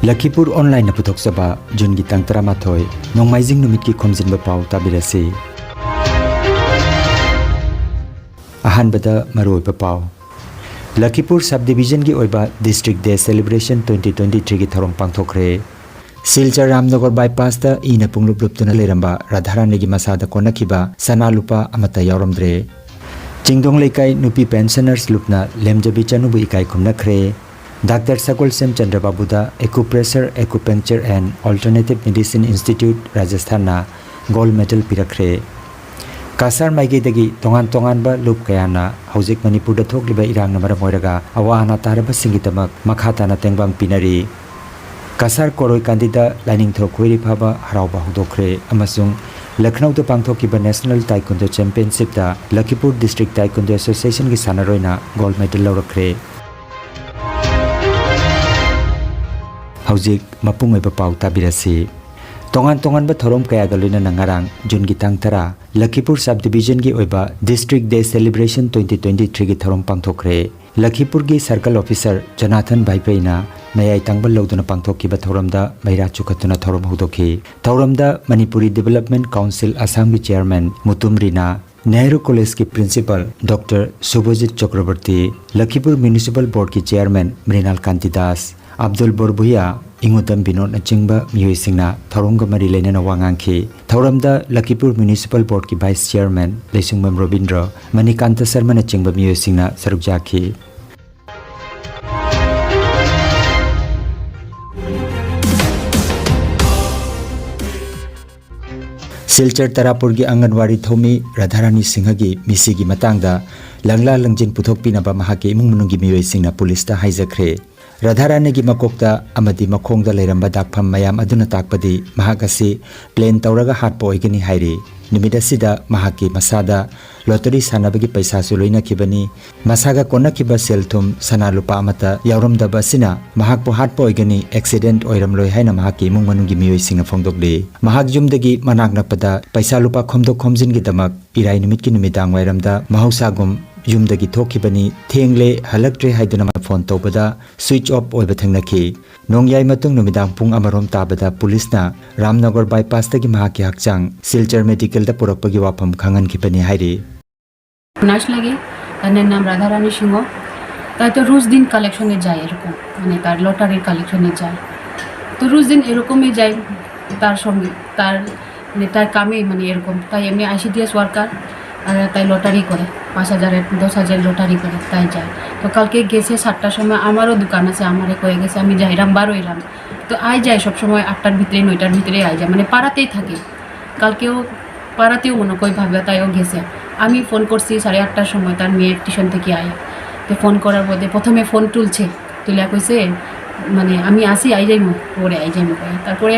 Lakhipuronline putoksaba Jun gitang taramathoy nongmaijing numit ki Khomjinba Pao tabirasi. Ahanbada maroiba Pao. Lakhipur subdivision ki oiba District Day Celebration 2023 ki tharong pangthokre. Silchar Ramnagar bypass ta ina pungluptuna leramba Radharani gi masada konakiba sana lupa amata yauramdre. Chingdong lekai nupi pensioners lupna lemjabi chanubu ikai khumnakre. Dr. Sakul Sem Chandra Babuda Acupressure Acupuncture and Alternative Medicine Institute Rajasthan gold medal pirakre. Kasar maigi dagi tongan ba loop kayana hauzik Manipur da thokliba irang na maram oiraga awana taraba singitamak makhata na tengbang pinari. Kasar koroi kandida lining throkwiri phaba harauba hudokre amasung Lucknow da pangthokiba National Taekwondo Championship da Lakhipur District Taekwondo Association gi sanaroina gold medal laurakre. Hauzik mapungai Pao tabirasi. Tongan ba thorom kaya galina nangarang Jun gitang tara Lakhipur subdivision gi oiba District Day Celebration 2023 gi thorom pangthokre. Lakhipur gi Circle Officer Jonathan Bhaipaina mayai tangbal loduna pangthokiba thoramda maira chukatuna thorom hudokhi. Thoramda Manipuri Development Council Assam gi Chairman Mutum Rina, Nehru College ki Principal Dr. Subhajit Chakraborty, Lakhipur Municipal Board ki Chairman Mrinal Kanti Das, Abdul Borbuya, Ingutam Binod na chingba miyoi singna Tharonga mari lena wangangki. Thauramda Lakhipur Municipal Board ki Vice Chairman Lesungmam Robindra, Manikanta Sharma na chingba miyoi singna sarukjaki. Silchar Tarapur gi Anganwari Thomi Radharani Singha gi misi gi matangda langla langjin puthokpinaba mahaki imung manunggi miyoi singna police ta haijakre. Radharani gi makokta amadi makhongda leiramba dakpham mayam aduna takpadi mahakasi plan tawraga hatpo igini hairi. Numida sida mahaki masada lottery sanabagi paisa suloina kibani masaga kona kiba selthum sana lupa amata yauramdaba sina mahakpo hatpo igini accident oiramloi haina mahaki imung manunggi miyoi singa phongdokli. Mahak jumdagi manak nakpada paisa lupa khomjin gi damak irai numit ki numidang wairamda mahausagum yumdagi thokibani thengle halaktre haiduna phone tobada switch off oiba thangnaki. Nongyai matung numidang pung amarom tabada police na Ramnagar bypass tagi mahaki hakchang Silchar medical da purakpagi wafam khangan kipani hairi. Nurse lagi তার নাম রাধারানী সিংহ তাই তো রোজ দিন কালেকশনে যায় এরকম মানে তার লটারির কালেকশনে যায় তো রোজ দিন এরকমই যায় তার সঙ্গে তার মানে তার কামে মানে এরকম তাই এমনি ICDS ওয়ার্কার আর তাই লটারি করে 5,000 10,000 লটারি করে তাই যায় তো কালকে গেছে 7টার সময় আমারও দোকান আছে আমারে কয়ে গেছে আমি যাইরাম বারোইরাম তো আই যায় সব সময় 8টার ভিতরে 9টার ভিতরে আই যায় মানে পাড়াতেই থাকে কালকেও পাড়াতেও মনে কই ভাবে তাইও গেছে আমি ফোন করছি 8:30টার সময় তার মেয়ে টিউশন থেকে আয় তো ফোন করার পরে প্রথমে ফোন তুলছে তুলে কইছে মানে আমি আসি আই যাইমু পরে আই যাইমু তারপরে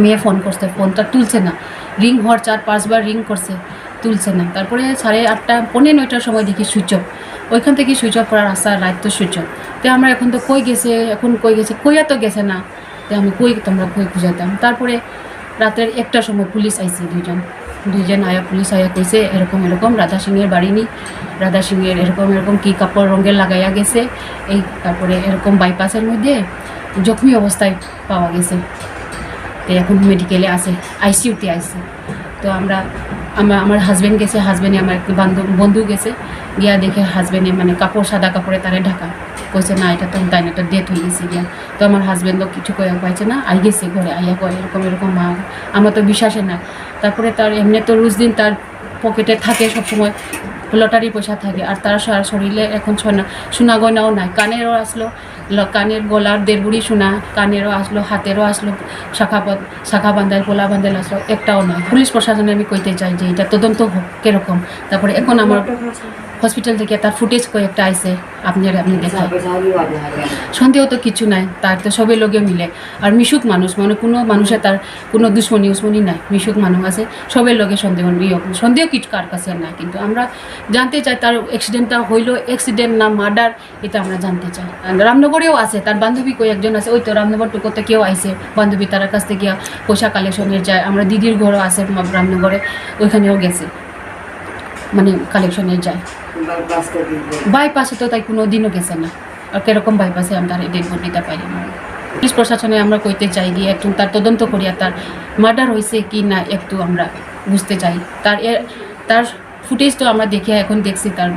মেয়ে ফোন করছে ফোনটা তুলছে না রিং হওয়ার 4-5 বার রিং করছে তুলছে না তারপরে 8:30 পৌনে 9টার সময় দেখি সুইচ অফ ওইখান থেকে সুইচ অফ করার আশা রাত তো সুইচ অফ তো আমরা এখন তো কই গেছে এখন কই গেছে কইয়া তো গেছে না তো আমি কই তোমরা কই খুঁজাতাম তারপরে রাতের 1টার সময় পুলিশ আইছে দুইজন আয়া পুলিশ আয়া কইছে এরকম রাধা সিংয়ের বাড়ি নি রাধা সিংয়ের এরকম কি কাপড় রঙের লাগাইয়া গেছে এই তারপরে এরকম বাইপাসের মধ্যে জখমি অবস্থায় পাওয়া গেছে তো এখন মেডিকেলে আছে ICUতে আছে তো আমার হাজবেন্ড গেছে হাজবেন্ডে আমার একটা বন্ধু গেছে গিয়া দেখে হাজবেন্ডে মানে কাপড় সাদা কাপড়ে তারে ঢাকা কইছে না এটা তো তাই না এটা ডেথ হয়ে গেছে গিয়া তো আমার হাজবেন্ডও কিছু কয়া পাইছে না আই গেছে ঘরে আইয়া কয় এরকম মা আমার তো বিশ্বাসে না তারপরে তার এমনি তো রোজ দিন তার পকেটে থাকে সবসময় লটারি পয়সা থাকে আর তার শরীরে এখন সোনা গয়নাও নাই কানেরও আসলো কানের গলার 1.5 বুড়ি সোনা কানেরও আসলো হাতেরও আসলো শাখা বান্ধাল পোলা বান্ধাল আসলো একটাও নাই পুলিশ প্রশাসনে আমি কইতে চাই যে এটা তদন্ত হোক কিরকম তারপরে এখন আমার হসপিটাল থেকে তার ফুটেজ কয়েকটা আইছে আপনি দেখাই সন্দেহ তো কিছু নাই তার তো সবে লোকে মিলে আর মিশুক মানুষ মানে কোনো মানুষের তার কোনো দুশ্মনী নাই মিশুক মানুষ আছে সবের লোকে সন্দেহ কিছু কার কাছে নাই কিন্তু আমরা জানতে চাই তার অ্যাক্সিডেন্টটা হইলো অ্যাক্সিডেন্ট না মার্ডার এটা আমরা জানতে চাই রামনগরেও আছে তার বান্ধবী কই একজন আছে ওই তো রামনগর টুকোতে কেউ আইছে বান্ধবী তার কাছ থেকে পয়সা কালেকশনের যায় আমরা দিদির ঘরও আছে রামনগরে ওইখানেও গেছে মানে কালেকশনের যায় বাইপাসে তো তাই কোনো দিনও গেছে না আর কিরকম বাইপাসে আমরা ডেড বডিটা পাইলাম পুলিশ প্রশাসনে আমরা কইতে চাই গিয়ে একটু তার তদন্ত করিয়া তার মার্ডার হয়েছে কি না একটু আমরা বুঝতে চাই। তার ফুটেজ তো আমরা দেখে এখন দেখছি, তার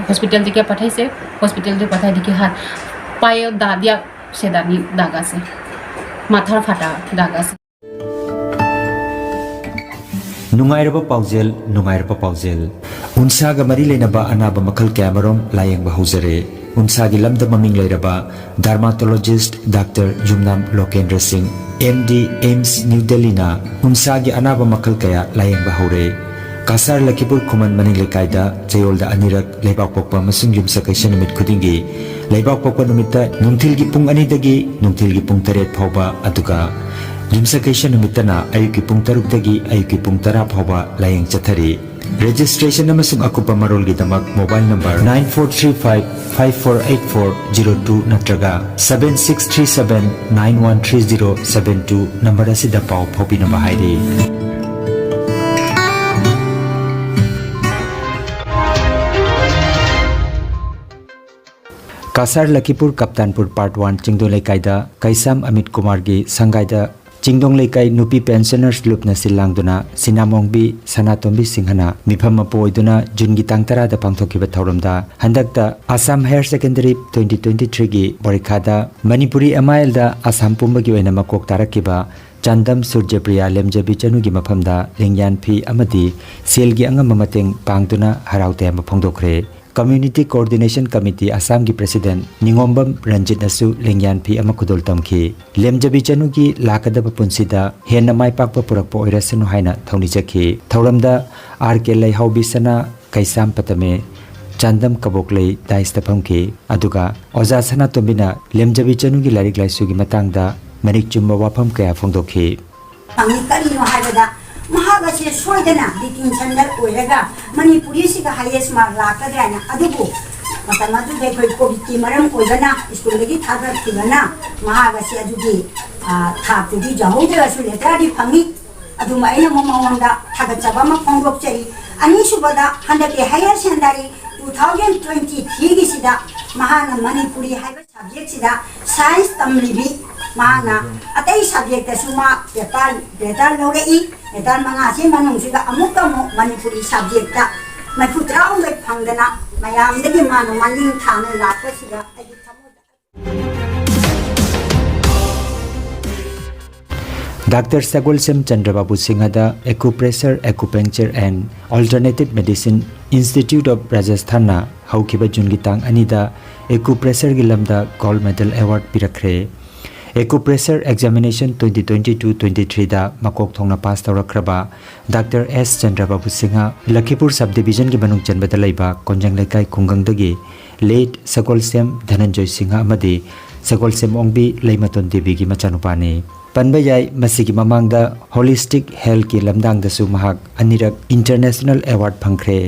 হসপিটাল থেকে পাঠাইছে, হসপিটাল থেকে পাঠাই দেখি হাত পায়ে দা দিয়া সেদানি দাগ আছে, মাথার ফাটা দাগ আছে। नुंगाइरबा पाउजेल उनसागा मरी लेनबा अनाबा मखल कैमरों लायंगबा हौजरे उनसागी लमद ममिंग लेरबा डर्माटोलॉजिस्ट डॉक्टर जुमनाम लोकेंद्र सिंह एमडी एम्स न्यू दिल्ली ना उनसागी अनाबा मखल कया लायंगबा हौरे कासार लखीपुर खुमन मनिंग लेकायदा जयोलदा अनिरक लेबाक पोकपा मसुंग युमसा कैसन निमित खुदिंगी लेबाक पोकपा निमित्ता नुंथिलगी पुंग अनिदगी नुंथिलगी पुंग 8 फावबा अदुगा युमसा कैसन निमित्तना अयुकी पुंग 3 दगी अयुकी पुंग 10 फावबा लायंग चथरी registration अमसुंग अकुपा मरोलगी दमक मोबाइल नंबर 9435548402 नत्रगा 7637913072 नंबर असिदा पाव फोबिनबा हाइरे। कासार लखीपुर कप्तानपुर पार्ट 1 चिंगदों लेकायदा कैसाम अमित कुमार की संगायदा चिंगदों लेकाय नुपी पेंशनर्स लुपना सिलांगदुना सिनामोंबी सनातोंबी सिंहना मिफम पोइदुना जुनगी तांगतरा दा पांगथोकिबा थौरमदा हंदकता असम हायर सेकेंडरी 2023 की परीक्षादा मणिपुरी एमआईएल दा असम पुंबगी ओइना मकोक तारकिबा चंदम सूर्यप्रिया लेमजबी चनुगी मफमदा लेंयान फी अमदी सेलगी अंगम मतेंग पांगदुना हराउते मफोंदोखरे। कम्युनिटी कोऑर्डिनेशन कमिटी असम की प्रेसिडेंट निंगोम्बम रंजित असु लेंयान फी अमा खुदोल तमखी लेमजबी चनु की लाकदब पुंसिदा हेन माय पाकप पुरकपो ओइरसनु हाइना थौनी चखी थौरमदा आर के लैहौबी सना कैसाम पतमे चंदम कबोकलै दाइस्ता फमखी अदुगा ओजा सना तोबिना लेमजबी चनु की लारिक लाइसुगी मतंगदा मनिक चुम्बा वाफम कया फोंदोखी महागासे सोयदना डिटेंशन दर ओइरगा मणिपुरी सिगा हाईएस्ट मार्क लाकद्राना अदुबु मतम अदुदे कोई कोविड की मरम ओइबना स्कूल लगी थागरतिबना महागासे अदुगी थातुगी जहोदरसु लेटाडी फंगी अदुमा आइना ममंगदा थागचबा म फोंगोकचरी अनिसुबदा हंदके हायर सेकेंडरी 2023 की सिदा महाना मणिपुरी हाइबा सब्जेक्ट सिदा साइंस तमलिबी महाना अतई सब्जेक्ट सुमा पेपर लौरई पेपर मंगासे मनुंगसिगा अमुक मणिपुरी सब्जेक्ट मैफुत्रा उंगे फंगदना मयामदगी मानो मनिंग थाने लापसिगा डॉक्टर सगुलसेम चंद्रबाबू सिंहदा acupressure acupuncture and alternative medicine institute of Rajasthan हौखिबा जुनगी तांग अनिदा एक्यूप्रेशर की लमदा गोल्ड मेडल अवार्ड पिरखरे। एक्यूप्रेशर एग्जामिनेशन 2022-23 दा मकोक थोंगना पास तौरख्रबा doctor S Chandrababu Singh Lakhipur sub division की मनुंग चनबदा लैबा कोंजंग लेकाय खुंगंगदगी लेट सगोलसेम धनंजय सिंह अमदी सगोलसेम ओंबी लैमतोन देवी की मचानुपाने पनबा याय मसिगी ममांगदा होलिस्टिक हेल्थ की लमदांगदसु महाक अनिरक इंटरनेशनल अवार्ड फंखरे।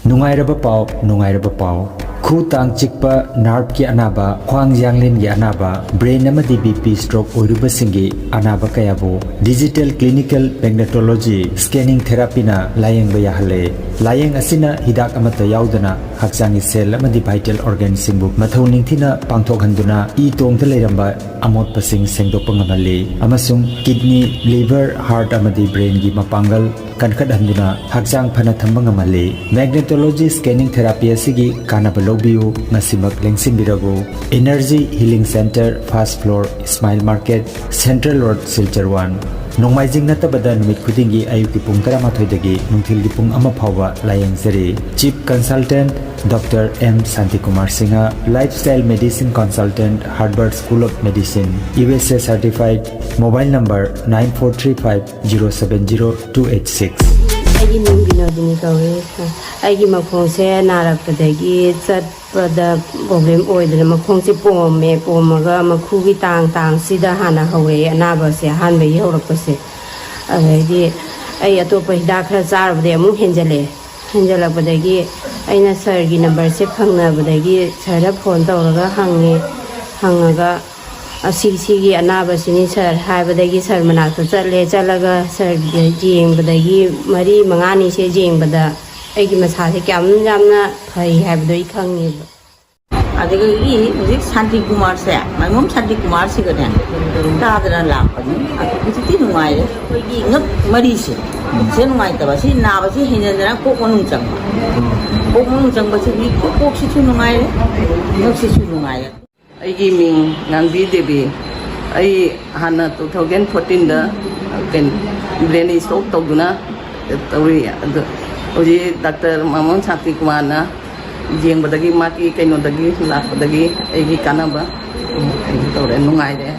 नुंगाइरबा पाव खू तांग चिकपा नार्व की अनाबा ख्वांग यांगलिन की अनाबा ब्रेन अमदी बीपी स्ट्रोक ओइरुबसिंगी अनाबा कयाबो digital clinical magnetology scanning therapy ना लायंग याहले लायंग असिना हिदाक अमता याउदना हक्चांगी सेल अमदी वाइटल ऑर्गन सिंगबु मथौ निंथिना पांथोकहंदुना ई तोंगता लेरंबा अमोटपसिंग सेंगदोकपा ngamali अमसुंग किडनी लिवर हार्ट अमदी ब्रेन की मपांगल कनखदहंदुना हक्चांग फना थंबा ngamali मैग्नेटोलॉजी स्कैनिंग थेरापी असिगी कानाबा लौबियु मसिमक लेंसिंबिरगो energy healing centre first floor smile market central road Silchar 1 नोंमाइजिंग नतबदा नुमित खुदिंगी अयुकी पुंग 13 दगी नुंथिलगी पुंग 1 फावबा लायंगजरी chief consultant doctor M Shanti Kumar Singh lifestyle medicine consultant Harvard school of medicine USA certified mobile number 9435070286 आइगी मिंग बिनोदिनी कवे आइगी मखों से नारकपदगी चटपदा प्रॉब्लम ओइदना मखों से पोमगा मखुगी तांग सिदा हाना हवे अनाबा से हानबे हौरकपसे अदगी आई अतोप हिदा खरा चारबदे अमु हेंजलपदगी अइना सर की नंबर से फंगनबदगी सर फोन तौरगा हंगगा असिगी अनाबसिनी सर हाइबदगी सर मनाक चलगा सर जेंबदगी मरी मंगानी से जेंबदा अगी मसासे क्याम जामना Fai हाइबदो खंगेब adagi muzik Santi Kumar se maimum Santi Kumar se gaden tadra lapani atu kiti nungai gi ngap mari se se nungai ta ba si na ba si hinjana ko konung chang ba si ko si chu nungai ngap si chu nungai ai gi ming nangbi debi ai hana 2014 da ken brain stroke to guna tawri oji Dr. Mamon Santi Kumar na jeng badagi maki kaino dagi lak badagi ai kanaba ai tore nungai de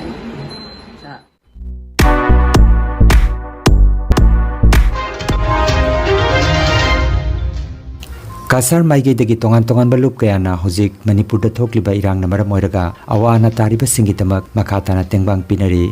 Kasar maige dagi tongan balup kayana hojik Manipur da thokliba irang na maram oiraga awana tariba singgitamak makhatana tengbang pinari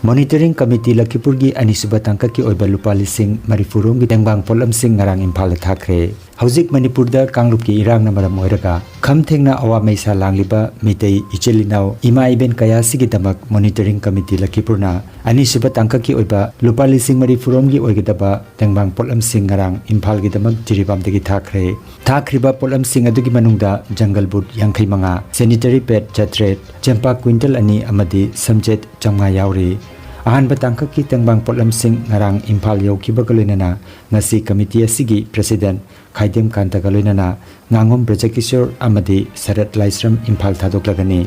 Monitoring Committee Lakhipur gi anisuba tangka ki oiba lupa lising marifurong gi tengbang polam sing ngarang Imphal thakre hojik Manipur da kanglup ki irang na maram oiraga khamthengna awa meisa langliba mitei ichelinau ima iben kaya sigi damak Monitoring Committee Lakhipur na anisuba tangka ki oiba lupa lising marifurong gi oigidaba tengbang polam sing ngarang Imphal gi damak jiribam dagi thakriba polam sing adugi manungda jungle boot yangkhai manga sanitary pad chatret champa quintal ani amadi samjet chamnga yauri ahan batangka ki tengbang polam sing ngarang Imphal yaukiba galoinana ngasi committee asigi president Khaidem Kanta galoinana ngangom Brajakishore amadi Sarat Laisram Imphal thadoklagani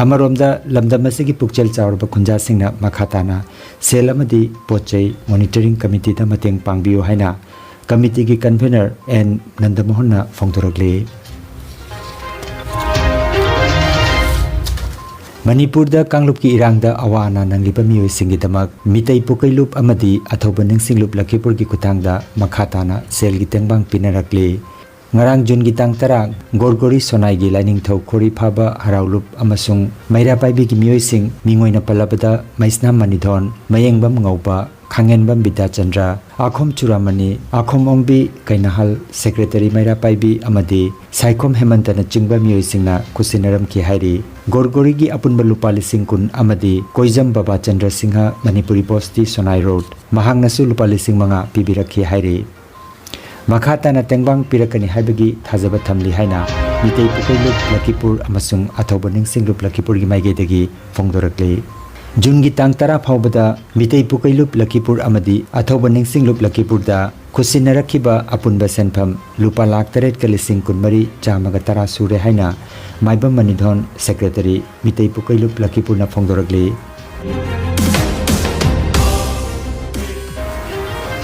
amaromda lamdam asigi pukchel chawrba khunja singna makhatana sel amadi pochei monitoring committee da mateng pangbiyo haina committee ki convener N Nandamohan na phongdorakle Manipur da kanglup ki irang da awana nangliba mioi singi damak mitei pukailup amadi athoba ningsinglup Lakhipur ki kutang da makhatana sel gi tengbang pinarakle ngarang jun gi tang tara gorgori sonai gi lining thau khori phaba haraulup amasung maira paibi gi mioi sing mingoina palabada maisna manidhon mayengbam ngauba Khangenbam Bida Chandra Akhom Churamani Akhom Ongbi Kainahal Secretary Maira Paibi Amadi Saikom Hemantana Chingba Mioi Singna Kusinaram ki hairi Gorgori gi apunba lupa lising kun amadi Koijam Baba Chandra Singha Manipuri Posti Sonai Road Mahangnasu lupa lising manga pibirakhi hairi Makhatana tengbang pirakani haibagi thajaba thamli haina mitei pukailup Lakhipur amasung athobaning singlup Lakhipur gi maigedagi phongdorakle Jungi tang tara phawbada mitei pukailup Lakhipur amadi athoba ningsinglup Lakhipur da khusinarakiba apunba senpham lupa lakh taret kalising kunmari chamaga tara sure haina maibam manidhon secretary mitei pukailup Lakhipur na phongdorakle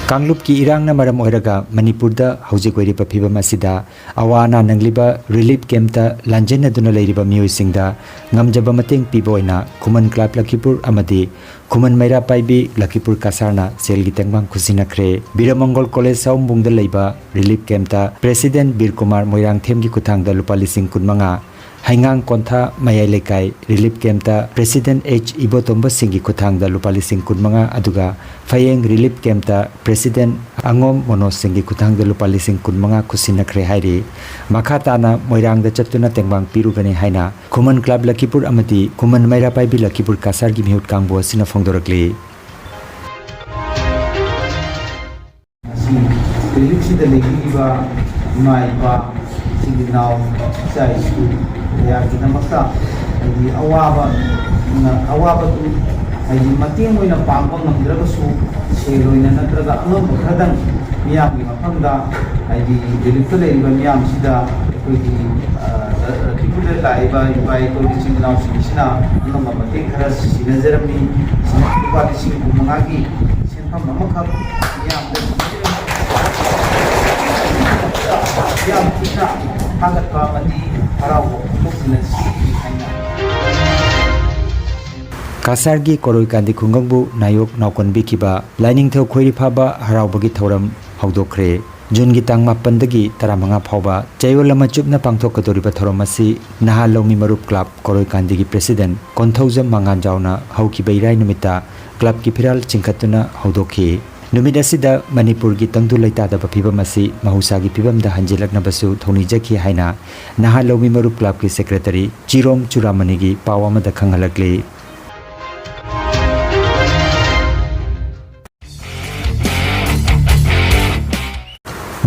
Kanglup ki irang na maram oiraga Manipur da hojik oiriba phibam asida awana nangliba relief camp ta lanjena duna leiriba mioi singda ngamjaba mateng piboina Khuman Club Lakhipur amadi Khuman Maira Paibi Lakhipur Kasarna selgi tengbang khusinakre Biramongol College Saumbungda leiba relief camp ta President Bir Kumar Moirang Themgi kuthangda lupa lising kunmanga Haingang Kontha Mayai Lekai relief camp ta President H Ibotomba Singhi kuthangda lupa lising kunmanga aduga Fayeng relief camp ta President Angom Mono Singhi kuthangda lupa lising kunmanga khusinakre hairi makhatana Moirangda chatuna tengbang pirugani haina Khuman Club Lakhipur amadi Khuman Maira Paibi Lakhipur Kasar gi mihut kangbo sina phongdorakle Clinic sida legiba maiba singinau sai school ya kita maksa di awaba tu ai mating moina pangba ngamdra su seloina natraga angam khadang miyam gi mafamda ai di deliver leiriba miyam sida koi di kipule laiba ibai ko di singinau sina angam mating khara sinajarami sinapa di sing kumangagi senpam mamakha miyam yang kita hangat kamati harau muslim haina Kasargi koroi kandi khungangbu nayok naukon bikiba lining thau khoiri phaba harau bagi thoram hawdokre jungi tang mapandagi taramanga phawba chayolama chupna pangthok kadoriba thoromasi naha lomi marup club koroi kandi gi president konthaujam mangan jauna hauki beirai numita club ki phiral chingkhatuna hawdokhi numit asida Manipur gi tangdu leita da phibam asi mahusa gi phibam da hanjilakna basu thoni jakhi haina naha lomi marup club ki secretary Chirong Churamani gi pawama da khangalakle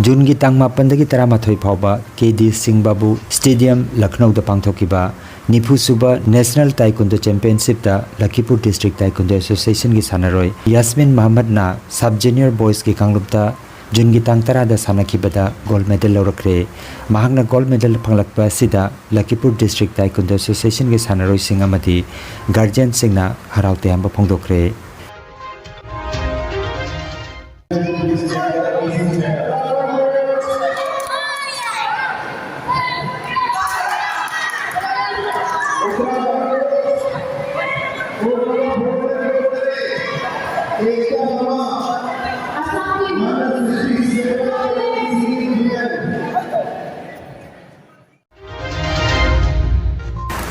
जून की तांग मापन तरामाथोई फाउबा KD Singh बाबू stadium Lucknow पांथोखिबा निफुसुबा national ताइकुंडो championship दा Lakhipur district taekwondo association की सानरोय यास्मिन मोहम्मद ना सब junior boys की कांगलुपता जून की तांग तरादा सानखिबदा gold medal लौरखरे महांगना gold medal फंगलकपा सिदा Lakhipur district taekwondo association की सानरोय सिंह अमदी गार्जियन सिंहना हरावते हम फोंदोखरे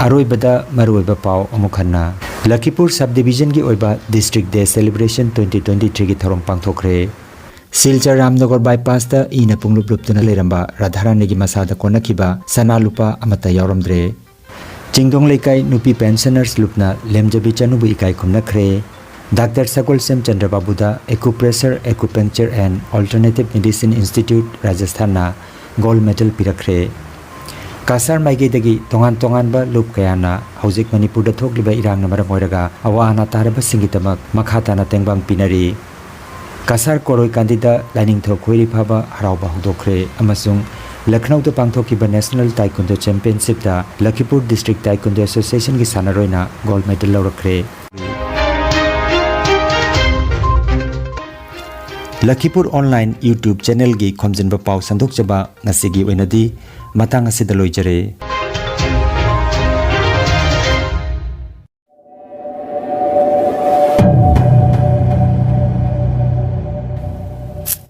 अरोइबदा मरुइबा पाव अमुखन्ना लखीपुर सब डिवीजन की ओइबा डिस्ट्रिक्ट डे सेलिब्रेशन 2023 की थरम पांथोखरे सिलचर रामनगर बाईपास दा इना पुंगलुप लुपतना लेरंबा राधारानी की मसादा कोनखिबा सना लुपा अमता यावरमद्रे चिंगदोंग लेकाई नुपी पेंशनर्स लुपना लेमजबी चनुबु इकाई खुमनखरे डॉक्टर सकुल सेम चंद्र बाबूदा acupressure acupuncture and alternative medicine institute Rajasthan gold medal पिरखरे कासार माइगेदगी तोंगान तोंगानबा लुप कयाना हौजिक मणिपुर दा थोकलिबा इरांगना मरम ओइरगा अवाना तारबा सिंगितमक मखाताना तेंगबांग पिनरी कासार कोरोय कांदिदा लाइनिंग थो खोइरि फाबा हरावबा हुदोखरे अमसुंग लखनऊ दा पांथोखिबा नेशनल ताइकुंडो चैंपियनशिप दा लखीपुर डिस्ट्रिक्ट ताइकुंडो एसोसिएशन की सानरोइना गोल्ड मेडल लौरखरे लखीपुर ऑनलाइन यूट्यूब चैनल की खोमजिनबा पाव संदोकचबा ngasi gi oinadi matang asida loijare।